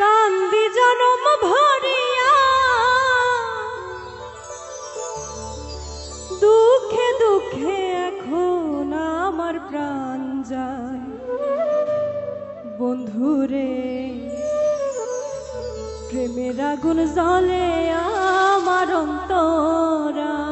কান্দি জনম ভরিয়া দুঃখে দুঃখে এখন আমার প্রাণ যায় বন্ধুরে প্রেমের আগুন জ্বলে আমার অন্তরায়।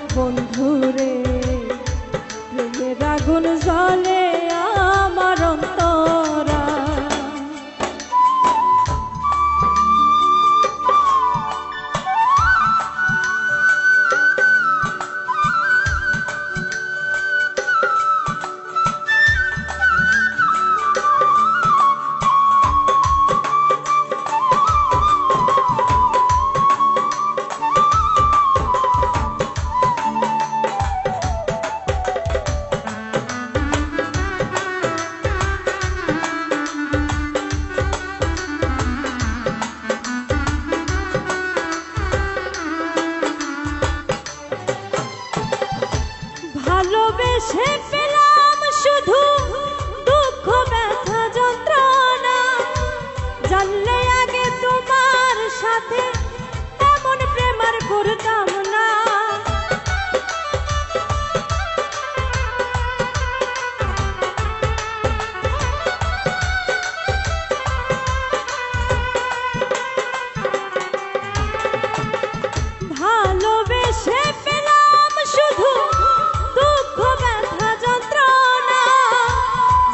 বন্ধুরে প্রেমের আগুন জ্বলে আমার অন্তরায়। ভালোবেসে পেলাম শুধু দুঃখ ব্যথা যন্ত্রণা, জানলে আগে তোমার সাথে এমন প্রেম আর করতাম না। ভালোবেসে পেলাম শুধু দুঃখ ব্যথা যন্ত্রণা,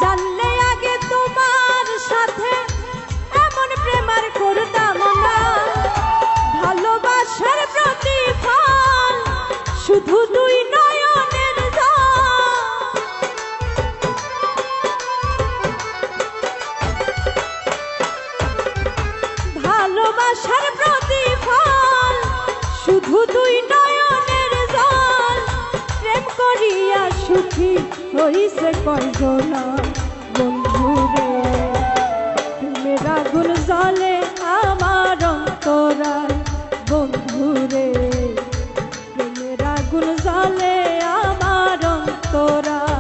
জানলে আগে তোমার সাথে এমন প্রেম আর করতাম না। ভালোবাসার প্রতিফল শুধু দুই নয়নের জল, ভালোবাসার প্রতিফল শুধু দুই নয়নের জল। প্রেম করিয়া সুখী হইছে কয়জনা বন্ধুরে, প্রেমের আগুন জ্বলে আমার অন্তরায় বন্ধুরে, প্রেমের আগুন জ্বলে আমার অন্তরায়।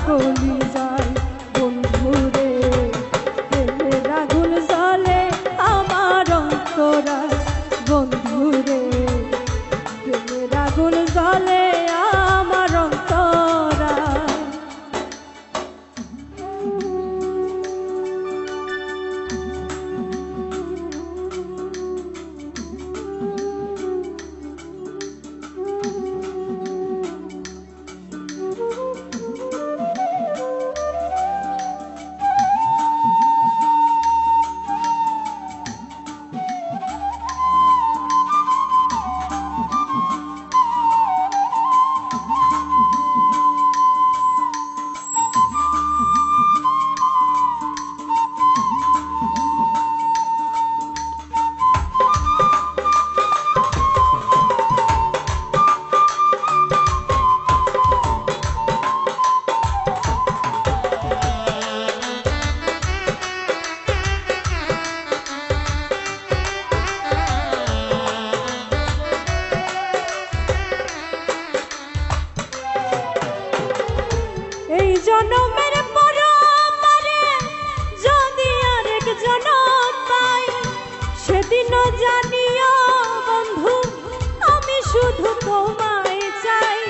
কলি যায় বন্ধুরে প্রেমের আগুন জ্বলে আমার অন্তরায় বন্ধুরে প্রেমের আগুন জ্বলে আমার অন্তরায়। জনমের পর আমারে যদি আরেক জনম পাই সেদিনও জানিও বন্ধু আমি শুধু তোমায় চাই।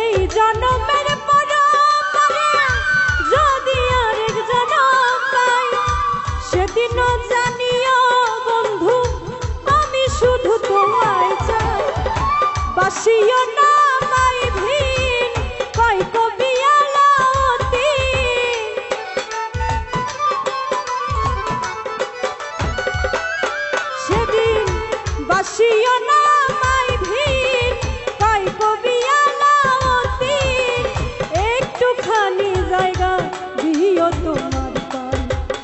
এই জনমের পর সেদিনও জানিও বন্ধু আমি শুধু তোমায় চাই। বাসিও না মাই ভিন কয় কবি আলাউদ্দিন সেদিন বাসিও না মাই ভিন কয় কবি আলাউদ্দিন একটুখানি জায়গা দিও তোমার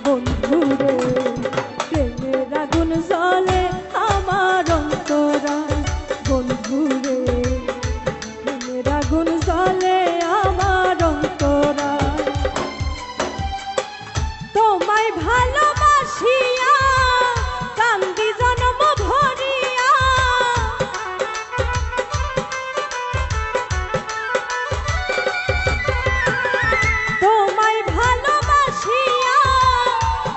বন্ধুরে প্রেমের আগুন জ্বলে আমার অন্তরায় বন্ধুরে প্রেমের আগুন জ্বলে আমার অন্তরায়। তোমায় ভালোবাসিয়া কান্দি জনম ভরিয়া তোমায় ভালোবাসিয়া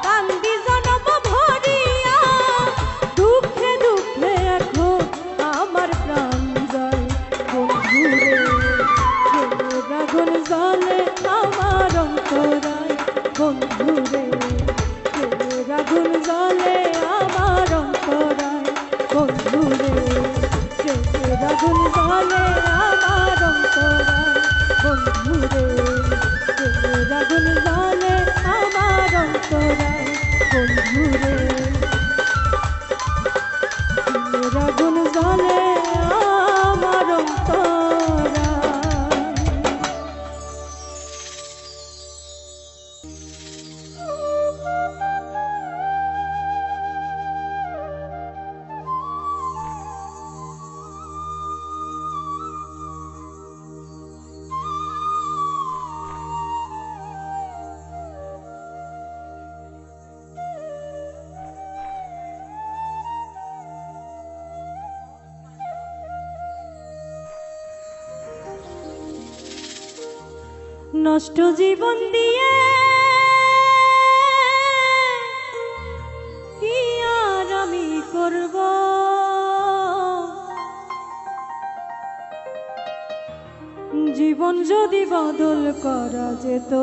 কান্দি জনম ভরিয়া দুঃখে দুঃখে এখন আমার প্রাণ যায় বন্ধুরে প্রেমের আগুন জ্বলে আমার অন্তরায় বন্ধুরে প্রেমের আগুন জ্বলে আমার অন্তরায় বন্ধুরে প্রেমের আগুন জ্বলে আমার অন্তরায় বন্ধুরে প্রেমের আগুন জ্বলে আমার অন্তরায় বন্ধুরে প্রেমের আগুন জ্বলে আমার অন্তরায়। নষ্ট জীবন দিয়ে কি আর আমি করব জীবন যদি বদল করা যেত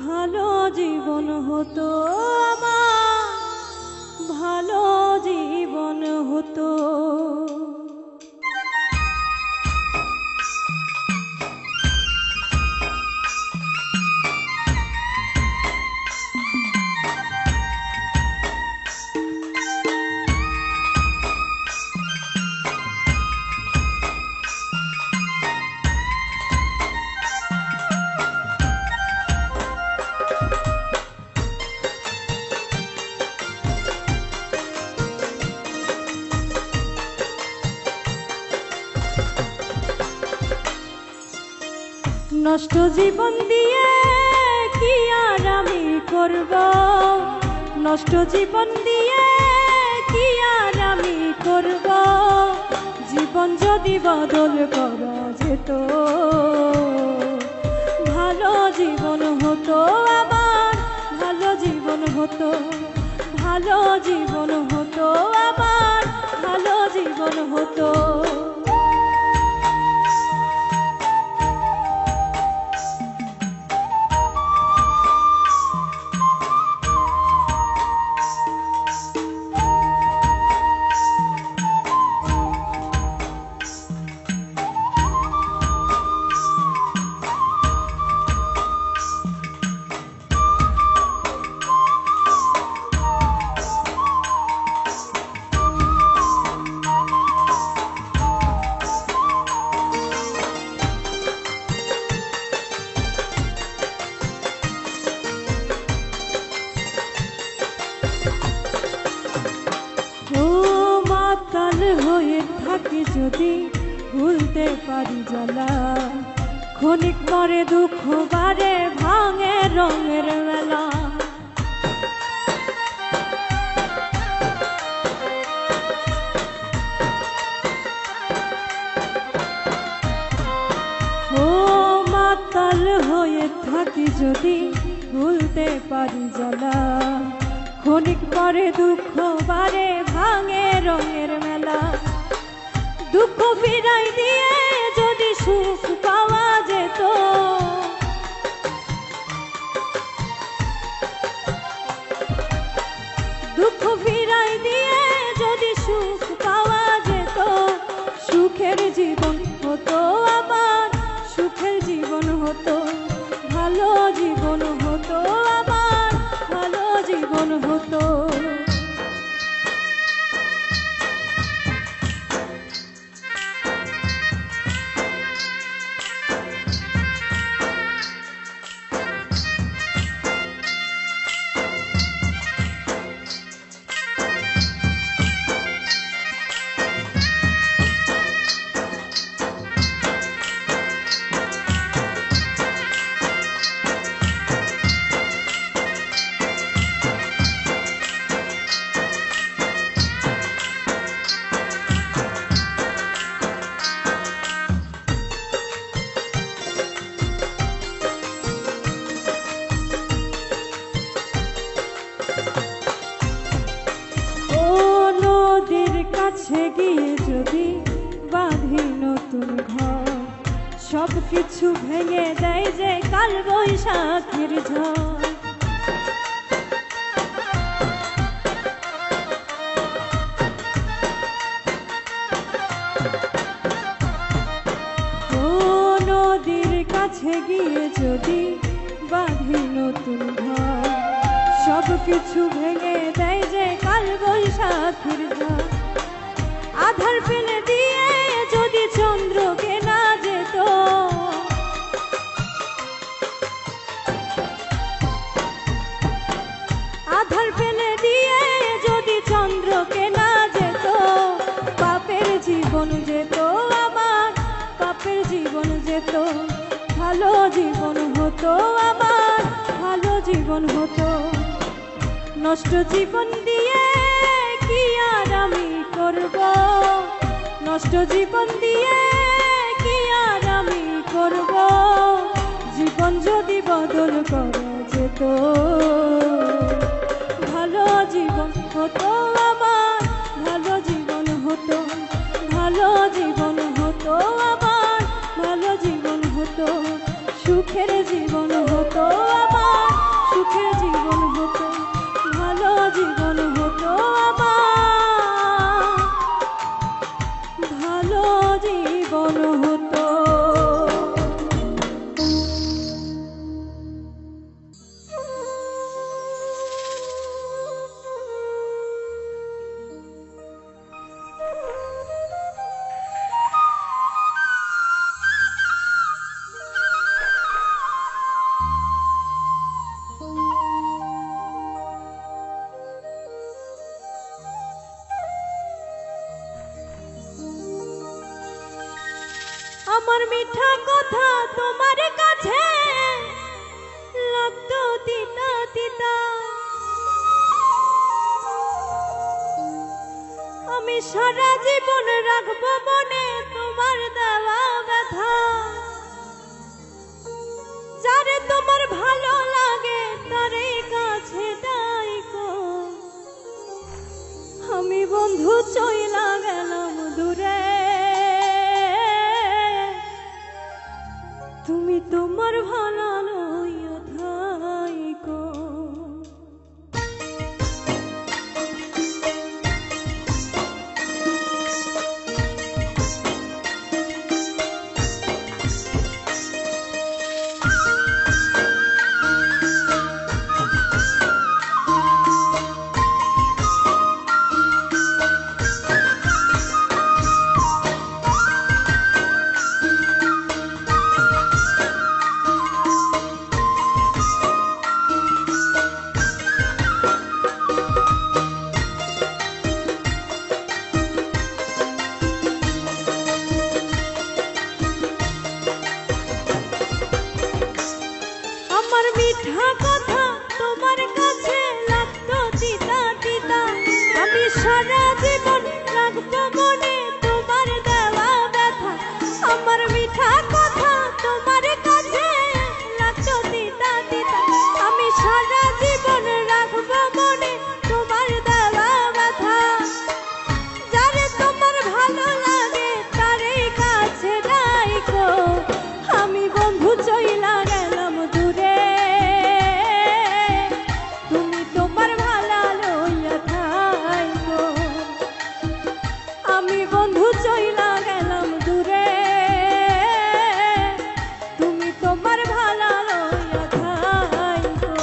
ভালো জীবন হতো আমার ভালো জীবন হতো। নষ্ট জীবন দিয়ে কি আর আমি করব, নষ্ট জীবন দিয়ে কি আর আমি করব। জীবন যদি বদল করা যেত, ভালো জীবন হতো আমার, ভালো জীবন হতো, ভালো জীবন হতো আমার, ভালো জীবন হতো। হয়ে থাকি যদি ভুলতে পারি জ্বালা, ক্ষণিক পরে দুঃখ বারে ভাঙে রঙের মেলা। ও মাতাল হয়ে থাকি যদি ভুলতে পারি জ্বালা, ক্ষণিক পরে দুঃখ বারে ভাঙে রঙের মেলা। দুঃখ ফিরাই দিয়ে যদি সুখ পাওয়া যেত, দুঃখ ফিরাই দিয়ে যদি সুখ পাওয়া যেত, সুখের জীবন হতো আমার, সুখের জীবন হতো, ভালো জীবন হতো আমার, ভালো জীবন হতো। কাছে গিয়ে যদি বাঁধি নতুন ঘর, সব কিছু ভেঙে দেয় যে কাল বৈশাখের ঝড়। ও নদীর কাছে গিয়ে যদি বাঁধি নতুন ঘর, সব কিছু ভেঙে দেয় যে কাল বৈশাখের ঝড়। আধার ফেলে দিয়ে যদি চন্দ্রকে না যেত, আধার ফেলে দিয়ে যদি চন্দ্রকে না যেত, পাপের জীবন যেত আমার, পাপের জীবন যেত, ভালো জীবন হতো আমার, ভালো জীবন হতো। নষ্ট জীবন দিয়ে কি আর আমি করব, নষ্ট জীবন দিয়ে কি আর আমি করব। জীবন যদি বদল করা যেত, ভালো জীবন হতো আমার, ভালো জীবন হতো, ভালো জীবন হতো আমার, ভালো জীবন হতো। সুখের জীবন হতো আমার, সুখের জীবন হতো, ভালো জীবন হতো আমার, ভালো জীবন হতো। আমার মিঠা কথা তোমার কাছে আমি সারা জীবন রাখবো মনে তোমার দেওয়া ব্যথা। যারে তোমার ভালো লাগে তারে কাছে ডাইকো। আমি বন্ধু চইলা গেলাম দূরে, তুমি তোমার ভালো লইয়া থাইকো। মিঠা কথা তোমার কাছে লাগতো তিতা তিতা। আমি সারা জীবন রাখবো মনে তোমার দেওয়া ব্যথা। আমার মিঠা কথা তোমার কাছে লাগতো তিতা তিতা। আমি সারা জীবন রাখবো মনে তোমার দেওয়া ব্যথা। যারে তোমার ভালো লাগে তারে কাছে রাখো। আমি বন্ধু চইলা গেলাম দূরে, আমি বন্ধু চইলা গেলাম দূরে, তুমি তোমার ভালো লইয়া থাইকো।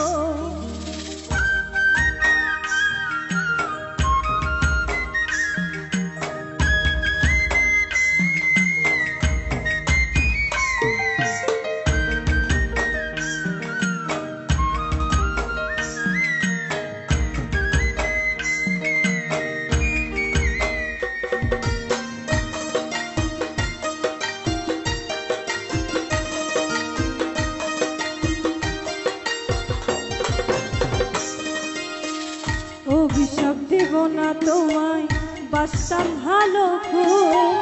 অভিশাপ দিব না তোমায়, বাসতাম ভালো খুব।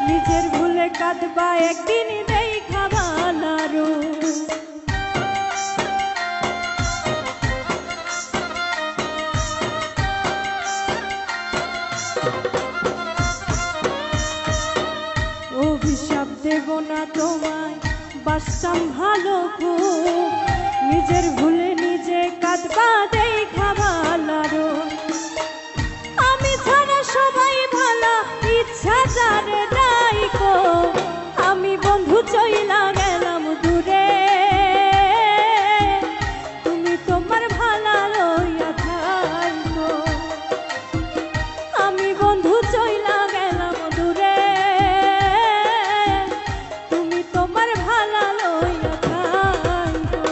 নিজের ভুলে কাঁদবা একদিন দেখা ভালো। অভিশাপ দেব না তোমায়, বাসতাম ভালো খুব। নিজের ভুলে নিজে কাঁদবা দেখা ভালো। আমি ছাড়া সবাই ভালো, ইচ্ছা যারে রাইকো। আমি বন্ধু চইলা গেলাম দূরে, তুমি তোমার ভালো লইয়া থাইকো। আমি বন্ধু চইলা গেলাম দূরে, তুমি তোমার ভালো লইয়া থাইকো।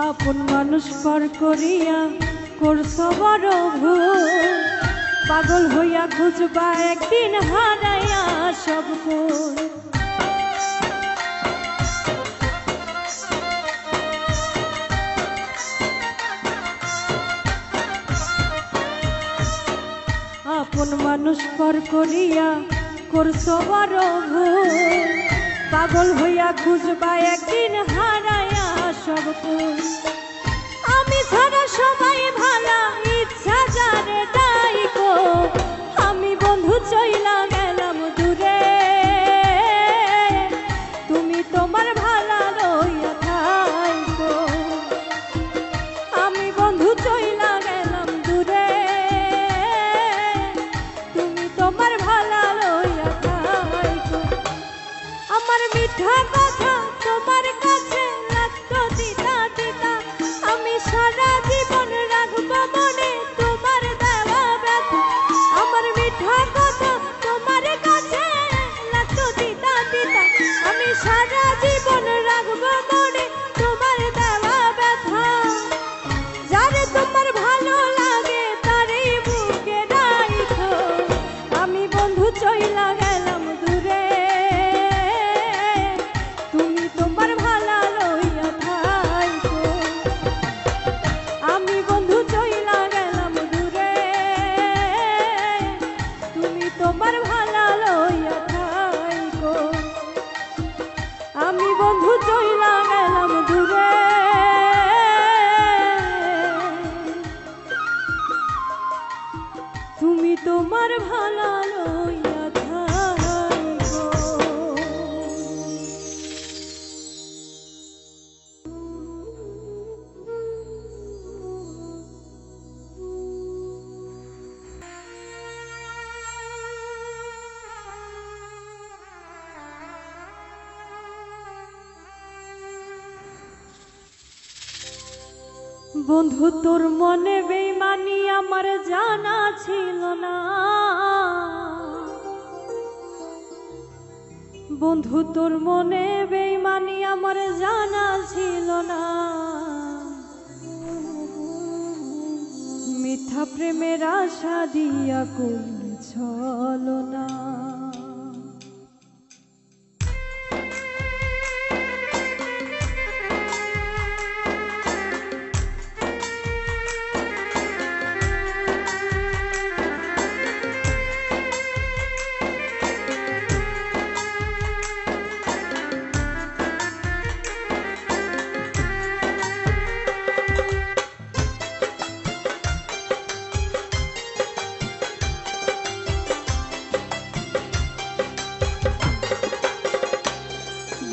আপন মানুষ পর করিয়া করছো বড় ভুল। পাগল হইয়া খুঁজবা একদিন হারাইয়া সব কুল। আপন মানুষ পর করিয়া করছো বড় ভুল। পাগল হইয়া খুঁজবা একদিন হারাইয়া সব কুল। আমি ছাড়া সবাই ভালো, ইচ্ছা যারে ডাইকো। আমি বন্ধু চইলা গেলাম দূরে, তুমি তোমার ভালো লইয়া থাইকো। আমি বন্ধু চইলা গেলাম দূরে, তুমি তোমার ভালো লইয়া তোমার ভালো লইয়া থাকবো। বন্ধু তোর মনে বেইমানি আমার জানা ছিল না, বন্ধু তোর মনে বেইমানি আমার জানা ছিল না। মিথ্যা প্রেমের আশা দিয়া করলি ছলনা।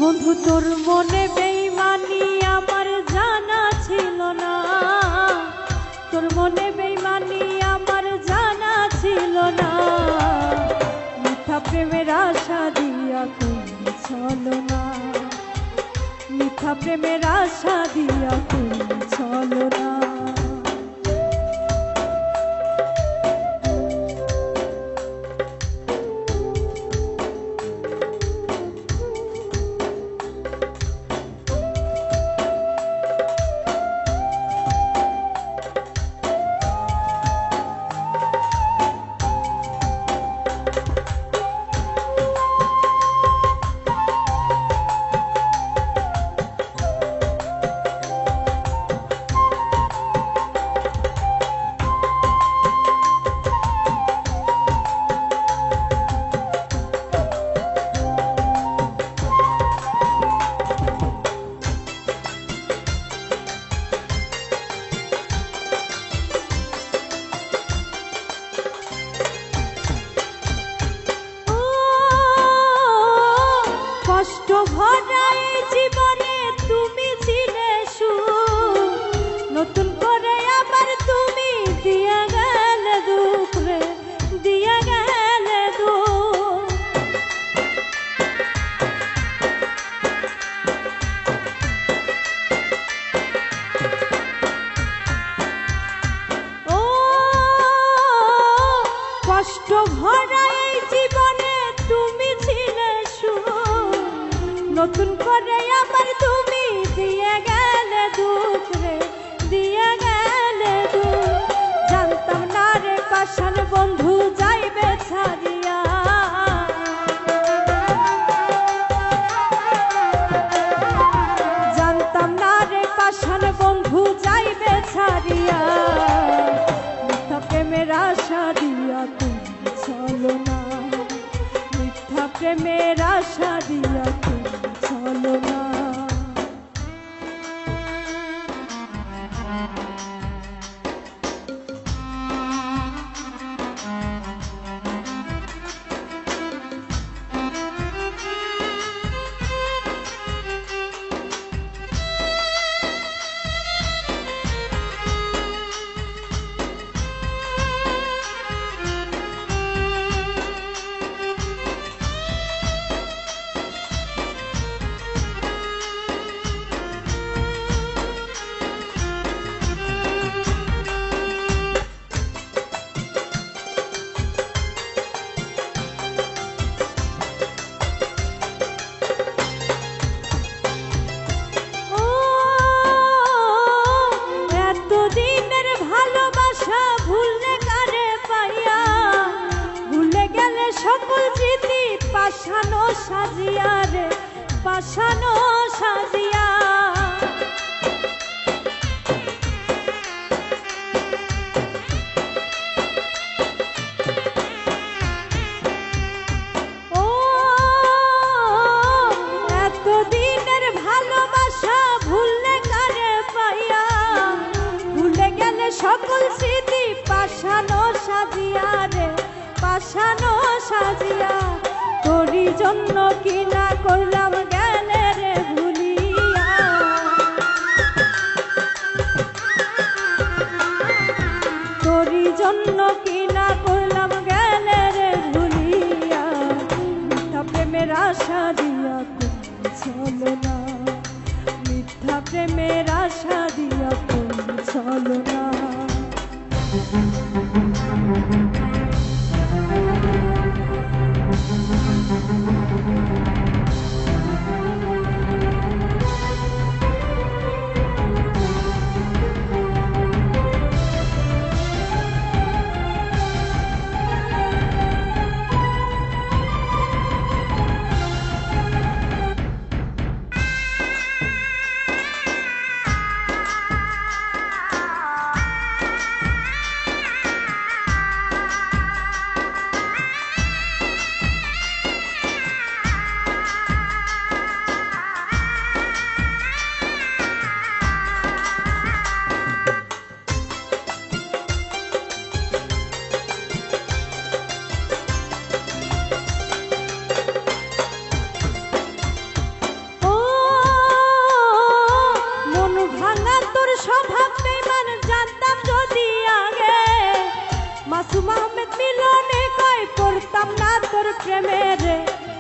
বন্ধু তোর মনে বেইমানি আমার জানা ছিল না, তোর মনে বেইমানি আমার জানা ছিল না। মিথ্যা প্রেমের আশা দিয়া করলি ছলনা, মিথ্যা প্রেমের আশা দিয়া করলি ছলনা। কষ্ট ভরা এই জীবনে তুমি ছিলে সুখ, নতুন করে আবার তুমি দিয়া গেলে দুঃখ রে, দিয়া গেলে দুঃখ। ও কষ্ট ভরা এই জীবনে তুমি ছিলে সুখ, নতুন করে আবার তুমি দিয়ে গেলে দুঃখ রে, দিয়ে গেলে দুঃখ। জানতাম না রে পাষাণ বন্ধু যাইবে ছাড়িয়া, জানতাম না রে পাষাণ বন্ধু যাইবে ছাড়িয়া। মিথ্যা প্রেমের আশা দিয়া তুমি ছলনা, মিথ্যা প্রেমের আশা দিয়া তুমি ছলনা। পাশানো সাজিয়া রে, পাশানো সাজিয়া। ও এতদিনের ভালোবাসা ভুললে কারে পাইয়া, ভুলে গেলে সকল স্মৃতি পাশানো সাজিয়া রে। তোরই জন্য কি না করলাম গেলে রে ভুলিয়া, তোরই জন্য কি না করলাম গেলে রে ভুলিয়া, মিথ্যা প্রেমের আশা দিয়া তুমি চলো না, মিথ্যা প্রেমের আশা দিয়া তুমি চলো না।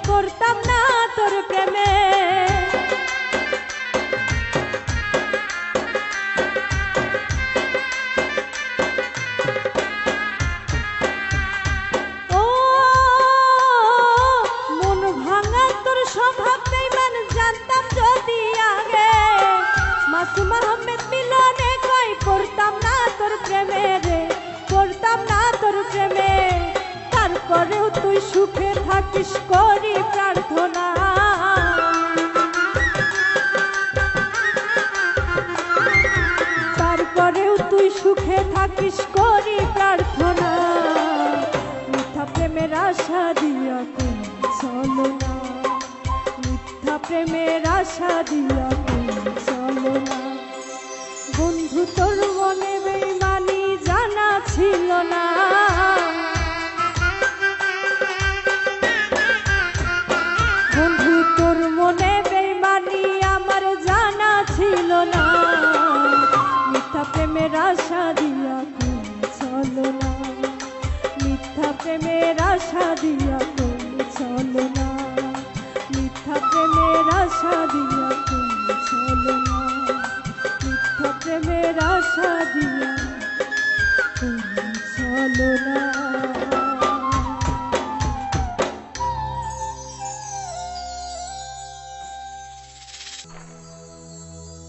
করতাম না তোর প্রেমে, ও মন ভাঙা তোর স্বভাব বেঈমান জানতাম যদি আগে, মাসুম আহমেদ মিলনে কই করতাম না তোর প্রেমে রে, করতাম না তোর প্রেমে। তারপরেও তুই সুখে থাকিস করি প্রার্থনা, তারপরেও তুই সুখে থাকিস করি প্রার্থনা, মিথ্যা প্রেমের আশা দিয়া তুমি চলো না, মিথ্যা প্রেমের আশা দিয়া তুমি চলো না। বন্ধু তোর মনে বেঈমানি জানা ছিল না, বন্ধু তোর মনে বেঈমানি আমার জানা ছিল না, মিথ্যা প্রেমের আশা দিয়া তুমি চলো না, মিথ্যা প্রেমের আশা দিয়া তুমি চলো না, মিথ্যা প্রেমের আশা দিয়া তুমি চলো না, মিথ্যা প্রেমের আশা দিয়া তুমি চলো না।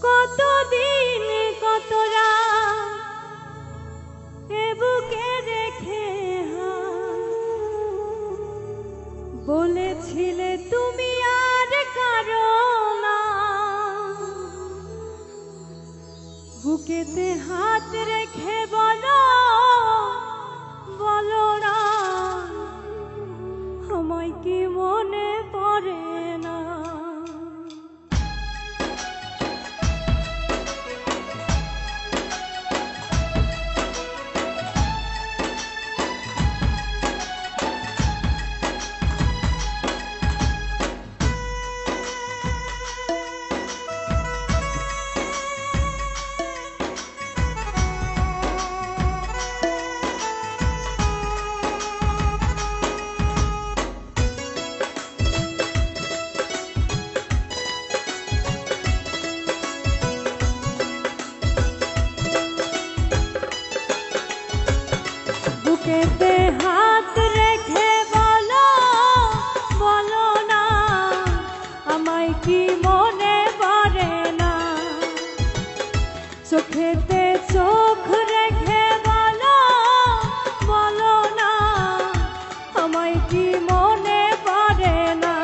কতদিন কত রাত এ বুকে রেখে বলেছিলে তুমি আর কারো না, বুকেতে হাত রেখে বলো বলো না, আমায় কি মনে পড়ে না। বুকেতে হাত রেখে বলো বলো না, আমায় কি মনে পড়ে না, চোখেতে চোখ রেখে বলো বলো না, আমায় কি মনে পড়ে না।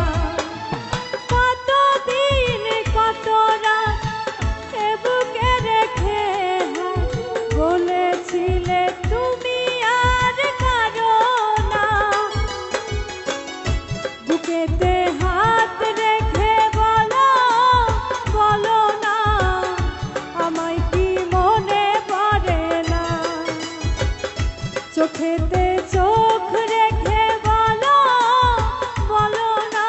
কতদিন কত রাত এ বুকে রেখে বলেছিলে তুমি আর কারো না, বুকেতে হাত রেখে বলো বলো না, আমায় কি মনে পড়ে না, চোখেতে চোখ রেখে বলো বলো না,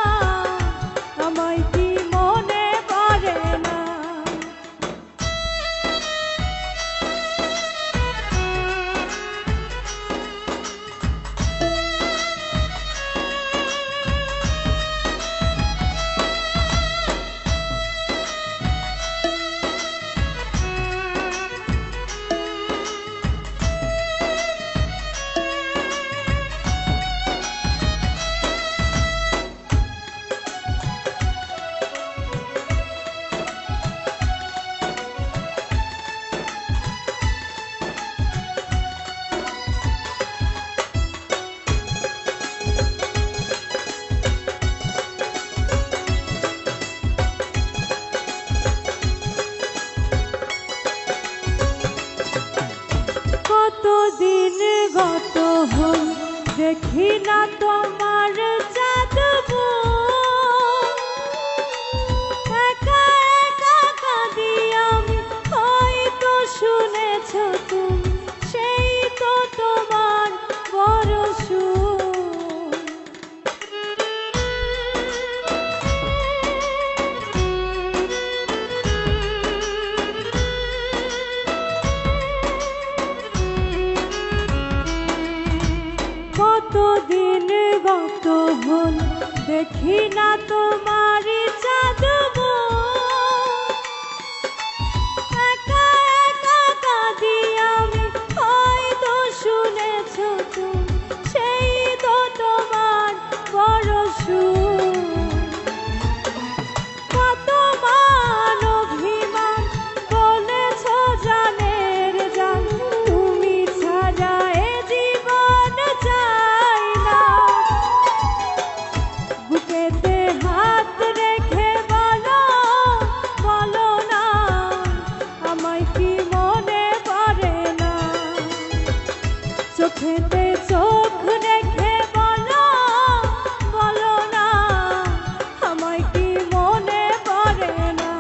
দেখি না তোমার চাঁদবো একা একা কাঁদি আমি হয়তো শুনেছ তুমি সেই তো তোমার বড় সুর কতদিন গত হল দেখি না তোমার চাঁদবো একা একা কাঁদি আমি হয়তো শুনেছ তুমি সেই তো তোমার বড় সুর কত মান অভিমান বলেছ জানের জান তুমি ছাড়া এ জীবন চাই না বুকেতে হাত রেখে বলো বলো না আমায় কি মনে পড়ে না চোখেতে চোখ রেখে বলো বলো না আমায় কি মনে পড়ে না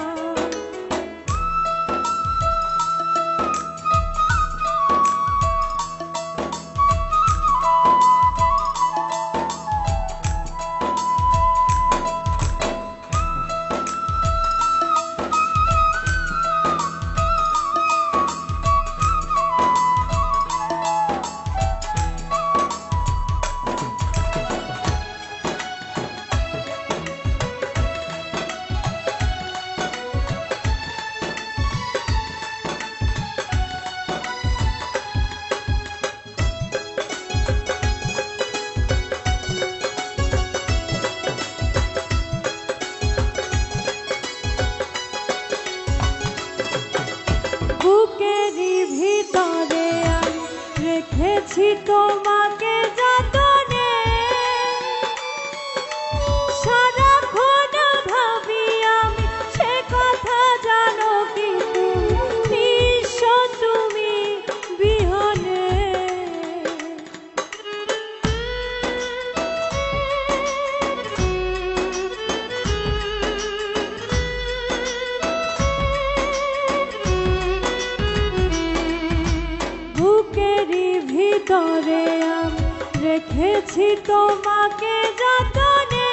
বুকেরই ভিতরে আমি রেখেছি তোমাকে যতনে সারাক্ষণ ভাবি আমি সে কথা জানো কি তুমি নিঃস্ব তুমি বিহনে বুকেরই ভিতরে আমি রেখেছি তোমাকে যতনে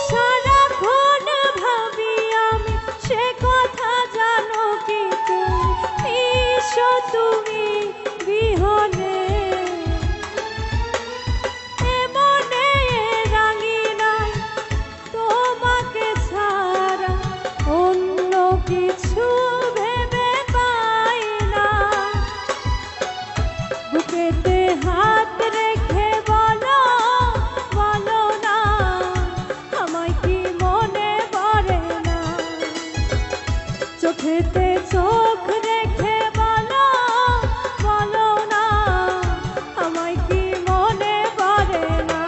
সারাক্ষণ ভাবি আমি সে কথা জানো কি তুমি নিঃস্ব তুমি বিহনে এমনে রাঙিনাই তোমাকে ছাড়া অন্য কিছু ভেবে পাই না বুকেতে হাত রেখে বলো বলো না আমায় কি মনে পড়ে না চোখেতে চোখ রেখে বলো বলো না আমায় কি মনে পড়ে না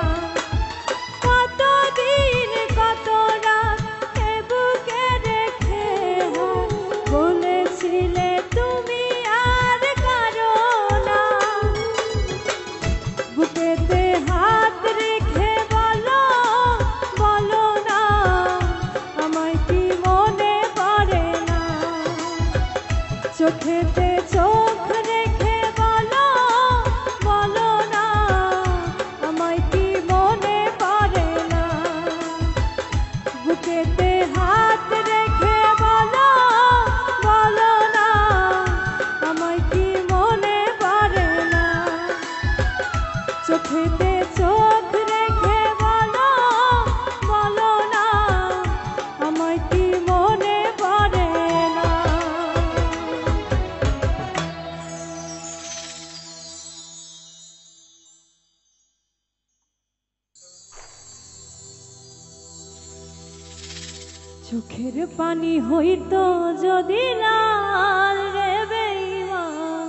কতদিন কত রাত এ বুকে রেখে হাত বলেছিলে তুমি আর কারো না বুকেতে হাত রেখে বলো বলো না আমায় কি মনে পড়ে না চোখেতে চোখ রেখে বলো বলো না আমায় কি মনে পড়ে না বুকেতে হাত রেখে বলো বলো না আমায় কি মনে পড়ে না চোখেতে চোখ রেখে বলো বলো না আমায় কি মনে পড়ে না চোখের পানি হইতো যদি লাল রে বেঈমান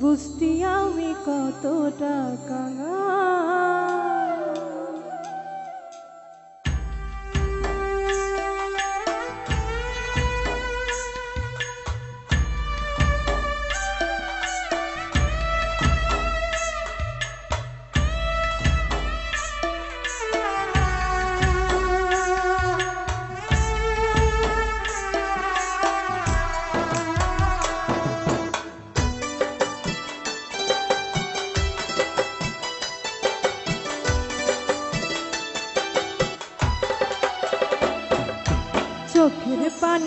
বুঝতি আমি কতটা কাঙাল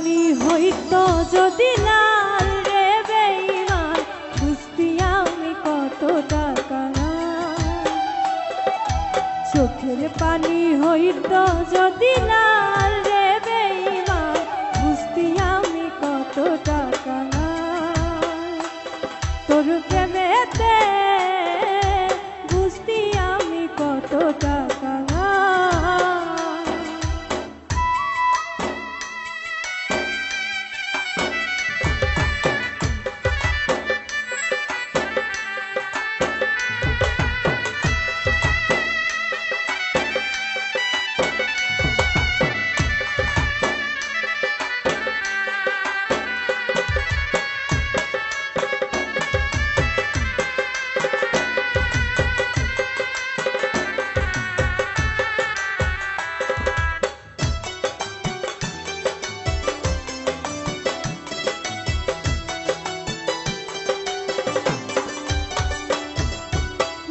পানি হইতো যদি লাল রে বেঈমান বুঝতি আমি কত টাকা চোখের পানি হইতো যদি লাল রে বেঈমান বুঝতি আমি কত টাকা তোর প্রেমেতে বুঝতি আমি কত টাকা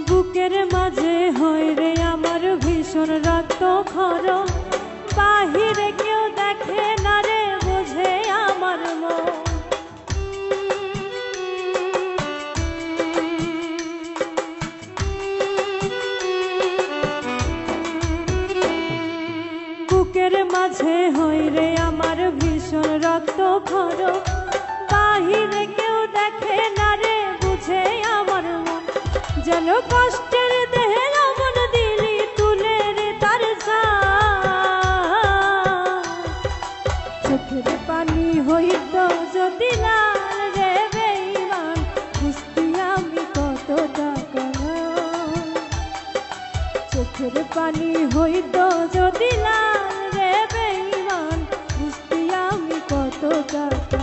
বুকের মাঝে হয় রে আমার ভীষণ রক্ত খরচ বাহিরে কেউ দেখে না রে বোঝে আমার মন বুকের মাঝে হয় রে আমার ভীষণ রক্ত খরচ বাহিরে কেউ দেখে না রে বুঝে আমার মন যেন কষ্টের দেহে লবণ দিলি তুলে রে তার চোখের পানি হইত যদি লাল রে বেঈমান বুঝতি আমি কত টাকা চোখের পানি হইত যদি লাল রে বেঈমান বুঝতি আমি কত টাকা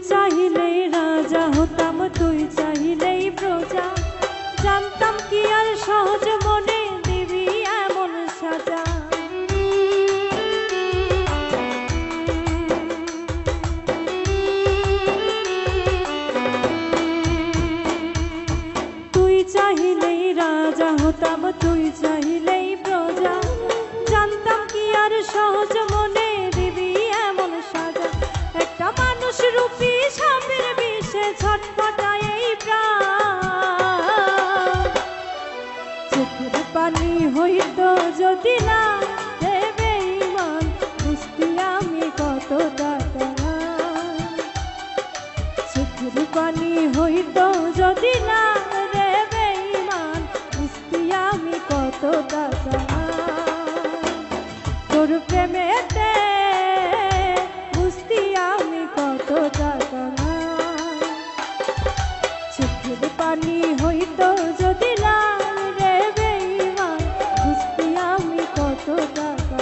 চাহিলেই রাজা হতাম তুই চাহিলেই প্রজা জানতাম কি আর সহজ মনে দিবি এমন সাজা তুই চাহিলেই রাজা হতাম তুই চাহিলেই প্রজা জানতাম কি আর সহজ মনে দিবি এমন সাজা একটা মানুষ রূপী সাপের বিষে ছটফটায় এই প্রাণ চোখের পানি হইত যদি না রে বেঈমান বুঝতি আমি কত টাকা চোখের পানি হইত যদি না রে বেঈমান বুঝতি আমি কত টাকা তোর প্রেমেতে বুঝতি আমি কত টাকা চোখের পানি হইত যদি লাল রে বেঈমান বুঝতি আমি কত টাকা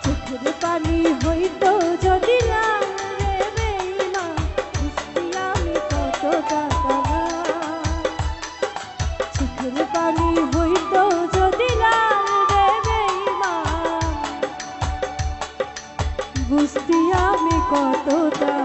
চোখের পানি হইত যদি লাল রে বেঈমান বুঝতি আমি কত টাকা চোখের পানি হইত যদি লাল রে বেঈমান বুঝতি আমি কত টাকা